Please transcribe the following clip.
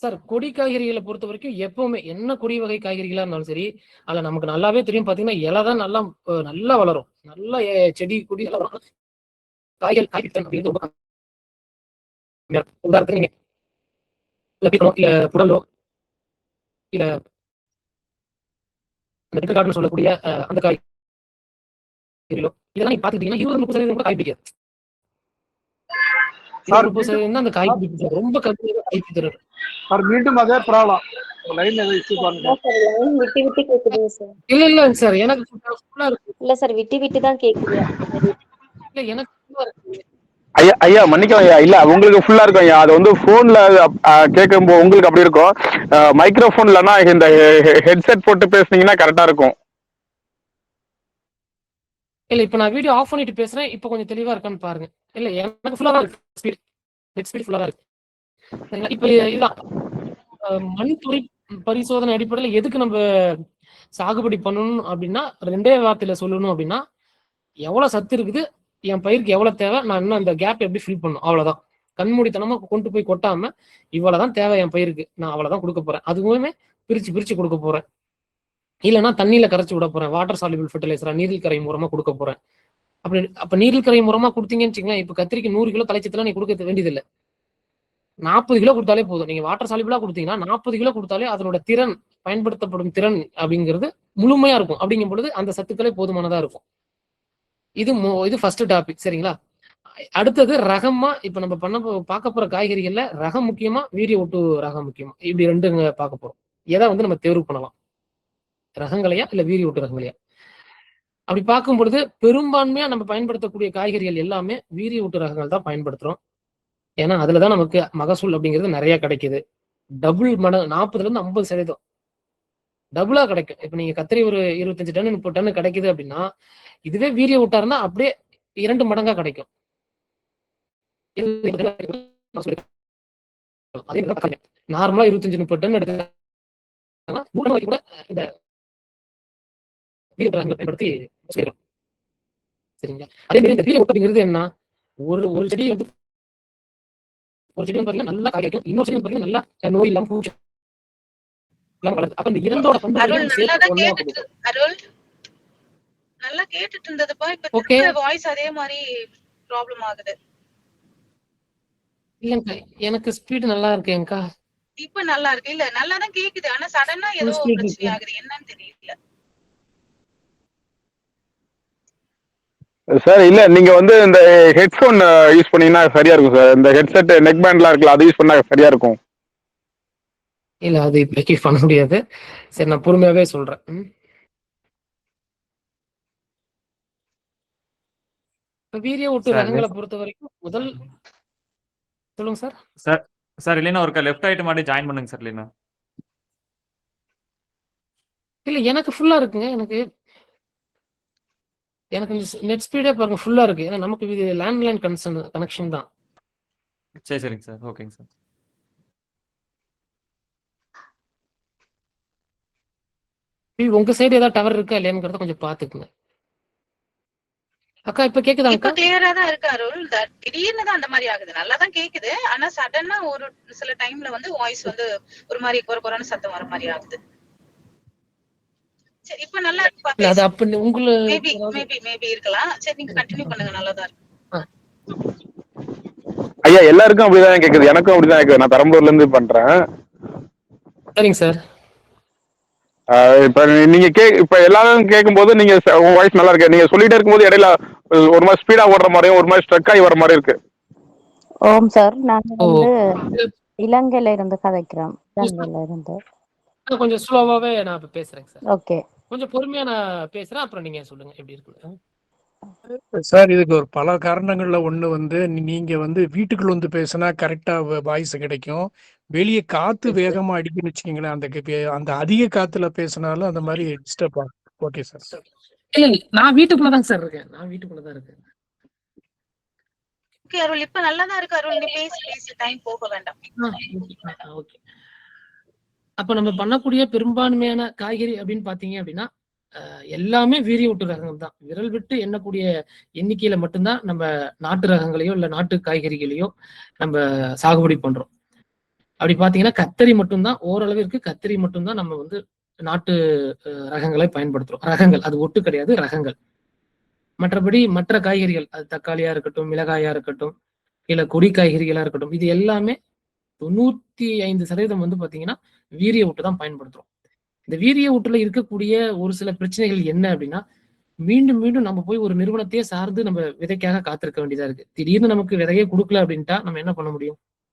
Sir கொடி காய்கறிகளை பொறுத்த வரைக்கும் எப்பவுமே என்ன கொடி வகை காய்கறிகளா இருந்தாலும் சரி, அதுல நமக்கு நல்லாவே தெரியும் பாத்தீங்கன்னா இலை தான் நல்லா வளரும். நல்லா செடி கொடி எல்லாம் வளரும். காய்கறி அப்படின்னு ரொம்ப கம்மியா இருக்கும். உதாரணத்துக்கு நீங்க இல்ல புடலோ இல்ல அந்த காட்டுன்னு சொல்லக்கூடிய அந்த காய்கறிகளோ இதெல்லாம் நீங்க பாத்துக்கிட்டீங்கன்னா 20-30% கூட காய் பிடிக்காது. 20-30% அந்த காய் பிடிக்கும். ரொம்ப கம்மியாக காய் பிடிக்கிறது. மீண்டும் அதே ப்ராப்ளம் லைன்ல இஷ்யூ பண்ணுங்க. விட்டு விட்டு கேக்குதுங்க சார். இல்ல சார் எனக்கு ஃபுல்லா இருக்கு. இல்ல சார் விட்டு விட்டு தான் கேக்குது. இல்ல எனக்கு ஃபுல்லா இருக்கு. ஐயா மன்னிக்கும் ஐயா, இல்ல உங்களுக்கு ஃபுல்லா இருக்கும் ஐயா. அது வந்து போன்ல கேட்கும்போது உங்களுக்கு அப்படி இருக்கும். மைக்ரோஃபோன்லனா இந்த ஹெட்செட் போட்டு பேசுனீங்கன்னா கரெக்டா இருக்கும். இல்ல இப்ப நான் வீடியோ ஆஃப் பண்ணிட்டு பேசுறேன். இப்ப கொஞ்சம் தெளிவா இருக்கான்னு பாருங்க. இல்ல எனக்கு ஃபுல்லா தான் இருக்கு. ஸ்பீட் ஃபுல்லா தான் இருக்கு. இப்ப இதுதான் மண்துறை பரிசோதனை அடிப்படையில் எதுக்கு நம்ம சாகுபடி பண்ணணும் அப்படின்னா, 2 வார்த்தையில சொல்லணும் அப்படின்னா, எவ்வளவு சத்து இருக்குது, என் பயிருக்கு எவ்வளவு தேவை, நான் இன்னும் அந்த கேப் எப்படி ஃபில் பண்ணும், அவ்வளவுதான். கண்மூடித்தனமா கொண்டு போய் கொட்டாம இவ்வளவுதான் தேவை என் பயிருக்கு, நான் அவ்வளவுதான் கொடுக்க போறேன். அதுவுமே பிரிச்சு கொடுக்க போறேன். இல்லைன்னா தண்ணியில கரைச்சி விட போறேன். வாட்டர் சால்யூபிள் ஃபெர்டிலைசரா நீரில் கரை மூலமா கொடுக்க போறேன். அப்ப நீரில் கரை மூலமா கொடுத்தீங்கன்னு வச்சுங்களேன், இப்ப கத்திரிக்கு 100 கிலோ தலைச்சத்துல நீ கொடுக்க வேண்டியதில்லை. 40 கிலோ கொடுத்தாலே போதும். நீங்க வாட்டர் சால்யூபிளா கொடுத்தீங்கன்னா 40 கிலோ கொடுத்தாலே அதனோட திறன், பயன்படுத்தப்படும் திறன் அப்படிங்கிறது முழுமையா இருக்கும். அப்படிங்கும் பொழுது அந்த சத்துக்களே போதுமானதா இருக்கும். இது ஃபர்ஸ்ட் டாபிக். சரிங்களா? அடுத்தது ரகமா இப்ப நம்ம பார்க்க போற காய்கறிகள்ல ரகம் முக்கியமா, வீரிய ஒட்டு ரகம் முக்கியமா, இப்படி 2 பார்க்க போறோம். எதை நம்ம தேர்வு பண்ணலாம், ரகங்களையா இல்ல வீரிய ஒட்டு ரகங்களையா? அப்படி பார்க்கும் பொழுது பெரும்பான்மையா நம்ம பயன்படுத்தக்கூடிய காய்கறிகள் எல்லாமே வீரிய ஒட்டு ரகங்கள் தான் பயன்படுத்துறோம். ஏன்னா அதுலதான் நமக்கு மகசூல் அப்படிங்கிறது நிறைய கிடைக்குது. டபுள் மடங்கு 40-50% டபுளா கிடைக்கும். இப்ப நீங்க கத்திரி ஒரு 25 டன் 30 டன் கிடைக்குது அப்படின்னா, இதுவே வீரிய ஒட்டா இருந்தா அப்படியே 2 மடங்கா கிடைக்கும். நார்மலா 25-30 டன் எடுத்து கூட இந்த பயன்படுத்தி சரிங்களா? அதே மாதிரி இந்த வீரிய ஒட்டு அப்படிங்கிறது என்ன, ஒரு செடி வந்து பாத்தீங்கன்னா நல்லா காய்க்கும், இன்னொரு செடி பாத்தீங்கன்னா நல்லா நோய் இல்லாம பூச்சி வளருது. அப்ப இந்த இரண்டோட பண்பு நல்லா கேட்டுட்டு இருந்ததுப்பா. இப்ப வாய்ஸ் அதே மாதிரி ப்ராப்ளம் ஆகுது. இல்லங்க எனக்கு ஸ்பீட் நல்லா இருக்கேங்கா. இப்ப நல்லா இருக்கு. இல்ல நல்லா தான் கேக்குது. ஆனா சடனா ஏதோ பிரச்சனை ஆகுது. என்னன்னு தெரியல சார். இல்ல நீங்க வந்து இந்த ஹெட்போன் யூஸ் பண்ணீங்கன்னா சரியா இருக்கும் சார். இந்த ஹெட்செட் நெக் பேண்ட்லாம் இருக்குல்ல, அது யூஸ் பண்ணா சரியா இருக்கும். இல்ல அது இப்போதைக்கு பண்ண முடியாது. சரி நான் பொறுமையாவே சொல்றேன். வீரிய ஒட்டு ரகங்களை பொறுத்த வரைக்கும் முதல் சொல்லுங்க சார். சார் இல்லைன்னா ஒரு லெஃப்ட் ஆயிட்டு மாதிரி ஜாயின் பண்ணுங்க சார். இல்லைன்னா இல்ல எனக்கு ஃபுல்லா இருக்குங்க. எனக்கு நெட் ஸ்பீடே பாருங்க ஃபுல்லா இருக்கு. ஏன்னா நமக்கு இது லேண்ட்லைன் கனெக்ஷன் தான். சரிங்க சார். ஓகேங்க சார். உங்க சைடு ஏதாவது டவர் இருக்கா இல்லையாங்கிறத கொஞ்சம் பாத்துக்குங்க. அக்கா இப்ப கேக்குதா? இப்ப கிளியரா தான் இருக்கு அருள். திடீர்னு தான் அந்த மாதிரி ஆகுது. நல்லா தான் கேக்குது. ஆனா சடனா ஒரு சில டைம்ல வந்து வாய்ஸ் வந்து ஒரு மாதிரி குறைன்னு சத்தம் வர மாதிரி ஆகுது. சரி இப்ப நல்லா இருக்கு. அது அப்ப உங்களுக்கு மேபி இருக்கலாம். சரி நீங்க கண்டினியூ பண்ணுங்க. நல்லா தான் இருக்கு. ஐயா எல்லாருக்கும் அப்படிதான் கேக்குது, எனக்கும் அப்படிதான் கேக்குது. நான் பெரம்பலூர்ல இருந்து பண்றேன். சரிங்க சார். இப்ப நீங்க இப்ப எல்லாரும் கேட்கும்போது நீங்க உங்க வாய்ஸ் நல்லா இருக்கு. நீங்க சொல்லிட்டே இருக்கும்போது இடையில ஒரு மாதிரி ஸ்பீடா ஓடுற மாதிரியும் ஒரு மாதிரி ஸ்ட்ரக் ஆகி வர மாதிரி இருக்கு. ஓம் சார், நான் வந்து இலங்கையில இருந்து கதைக்கிறேன். கொஞ்சம் ஸ்லோவாவே நான் பேசுறேன் சார். ஓகே, கொஞ்சம் பொறுமையா நான் பேசுறேன். அப்புறம் நீங்க சொல்லுங்க எப்படி இருக்கு சார். இதுக்கு ஒரு பல காரணங்கள்ல ஒண்ணு வந்து நீங்க வந்து வீட்டுக்குள்ள வந்து பேசினா கரெக்டா வாய்ஸ் கிடைக்கும். வெளியே காத்து வேகமா அடிக்குன்னு வச்சுக்கீங்களேன், அந்த அதிக காத்துல பேசினாலும் அந்த மாதிரி டிஸ்டர்ப் ஆகும். Okay sir. இல்ல நான் வீட்டுக்குள்ளதான் சார் இருக்கேன். இருக்கேன். ஓகே அருள், இப்ப நல்லா தான் இருக்கு அருள். நீ பேசி டைம் போக வேண்டாம். ஓகே. அப்ப நம்ம பண்ணக்கூடிய பெரும்பான்மையான காய்கறி அப்படின்னு பாத்தீங்க அப்படின்னா எல்லாமே வீரிய ஒட்டு ரகங்கள் தான். விரல் விட்டு எண்ணக்கூடிய எண்ணிக்கையில மட்டும்தான் நம்ம நாட்டு ரகங்களையோ இல்ல நாட்டு காய்கறிகளையோ நம்ம சாகுபடி பண்றோம். அப்படி பாத்தீங்கன்னா கத்தரி மட்டும்தான், ஓரளவிற்கு கத்தரி மட்டும்தான் நம்ம வந்து நாட்டு ரகங்களை பயன்படுத்துறோம். ரகங்கள், அது ஒட்டு கிடையாது, ரகங்கள். மற்றபடி மற்ற காய்கறிகள், அது தக்காளியா இருக்கட்டும், மிளகாயா இருக்கட்டும், இல்ல கொடி காய்கறிகளா இருக்கட்டும், இது எல்லாமே 95% வந்து பாத்தீங்கன்னா வீரிய ஊட்டு தான் பயன்படுத்துறோம். இந்த வீரிய ஊட்டுல இருக்கக்கூடிய ஒரு சில பிரச்சனைகள் என்ன அப்படின்னா, மீண்டும் மீண்டும் நம்ம போய் ஒரு நிறுவனத்தையே சார்ந்து நம்ம விதைக்காக காத்திருக்க வேண்டியதா இருக்கு. திடீர்னு நமக்கு விதையே கொடுக்கல அப்படின்ட்டா நம்ம என்ன பண்ண முடியும்?